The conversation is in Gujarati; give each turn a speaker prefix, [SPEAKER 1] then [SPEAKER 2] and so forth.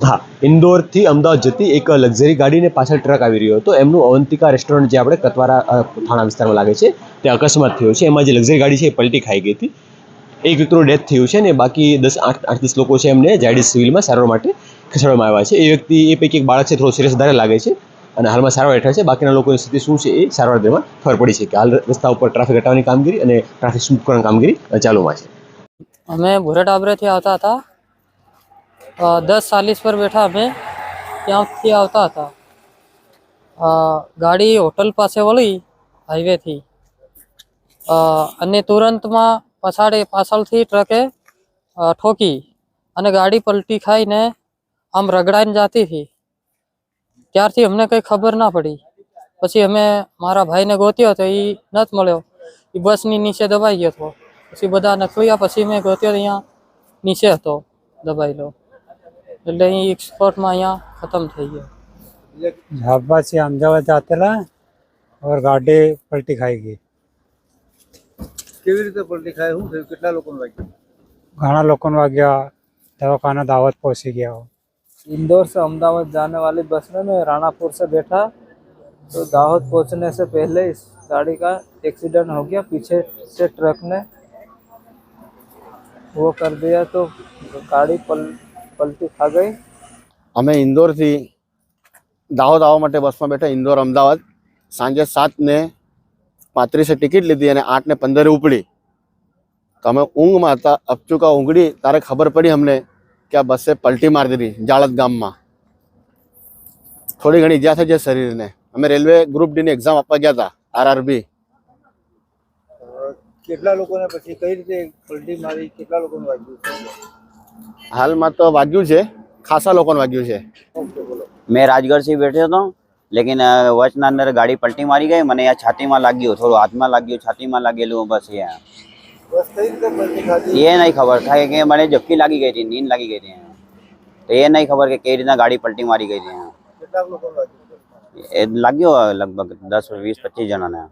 [SPEAKER 1] हाँ, इंदौरથી अमदावाद जती एक लक्ઝરી ગાડીને પાછળ ટ્રક આવી રહ્યો હતો। એમનું અવંતિકા રેસ્ટોરન્ટ જે આપણે કતવારા થાણા વિસ્તારમાં લાગે છે તે અકસ્માત થયો છે। એમાં જે લક્ઝરી ગાડી છે એ પલટી ખાઈ ગઈ હતી। એક વ્યક્તિનું ડેથ થયું છે ને બાકી 10 લોકો છે એમને ઝાયડસ સિવિલમાં સારવાર માટે ખસેડવામાં આવ્યા છે। એ પૈકી એક બાળક છે, થોડો સિરિયસ વધારે લાગે છે અને હાલમાં સારવાર હેઠળ છે। બાકીના લોકોની સ્થિતિ શું છે એ સારવાર દરમિયાન ખબર પડી છે કે હાલ રસ્તા ઉપર ટ્રાફિક હટાવવાની કામગીરી અને ટ્રાફિક સ્મૂથકરણ કામગીરી ચાલુમાં છે।
[SPEAKER 2] અમે ભૂરા ટાબરેથી આવતા હતા। 10:40 પર બેઠા અમે ત્યાંથી આવતા હતા। ગાડી હોટલ પાસે વળી હાઈવેથી અને તુરંતમાં પાછળથી ટ્રકે ઠોકી અને ગાડી પલટી ખાઈને આમ રગડાઈને જતી હતી। ત્યારથી અમને કંઈ ખબર ના પડી। પછી અમે મારા ભાઈને ગોત્યો તો એ નથી મળ્યો, એ બસની નીચે દબાઈ ગયો હતો। પછી બધા નખવ્યા પછી મેં ગોત્યો અહીંયા નીચે હતો દબાયેલો, એટલે અહીં એક્સપોર્ટમાં અહીંયા ખતમ થઈ ગયો।
[SPEAKER 3] झाबा से अहमदाबाद जातेला और गाड़ी पलटी खाई गई।
[SPEAKER 4] કેવી રીતે પલટી ખાય? શું થયું? કેટલા લોકોને વાગ્યું?
[SPEAKER 3] घना लोगों वाग्या दवाखाना दावत पहुंची गया हो।
[SPEAKER 5] इंदौर से अहमदाबाद जाने वाली बस में मैं राणापुर से बैठा तो दाहोद पहुंचने से पहले इस गाड़ी का एक्सीडेंट हो गया। पीछे से ट्रक ने वो कर दिया तो गाड़ी पलटी खा गई।
[SPEAKER 6] અમે ઇન્દોરથી દાહોદ આવવા માટે બસમાં બેઠા, ઇન્દોર અમદાવાદ। સાંજે 7:35 ટિકિટ લીધી અને 8:15 ઉપડી। તો અમે ઊંઘમાં હતા, અપચુકા ઊંઘડી ત્યારે ખબર પડી અમને કે આ બસે પલટી મારી દીધી જાળત ગામમાં। થોડી ઘણી ઈજા થઈ છે શરીરને। અમે રેલવે ગ્રુપ ડીની એક્ઝામ આપવા ગયા હતા, આરઆરબી।
[SPEAKER 4] કેટલા લોકોને પછી કઈ રીતે પલટી મારી? કેટલા લોકોને વાગ્યું?
[SPEAKER 6] હાલમાં તો વાગ્યું છે, ખાસા લોકોને વાગ્યું છે।
[SPEAKER 7] मैं राजगढ़ से बैठे था, लेकिन वचना अंदर गाड़ी पलटी मारी गई। मैंने यहाँ छाती में लग गयो, थोड़ा हाथ में लग गयो, छाती में लग गए बस।
[SPEAKER 4] બસ કઈ રીતે પલટી ખાધી?
[SPEAKER 7] ये नहीं खबर था कि मैंने झपकी लगी गई थी, नींद लगी गई थी। तो ये नहीं खबर कि कई रीतना गाड़ी पलटी मारी गई थी।
[SPEAKER 4] કેટલા લોકોને વાગ્યું?
[SPEAKER 7] लग गयो लगभग 10, 20, 25 जना ने।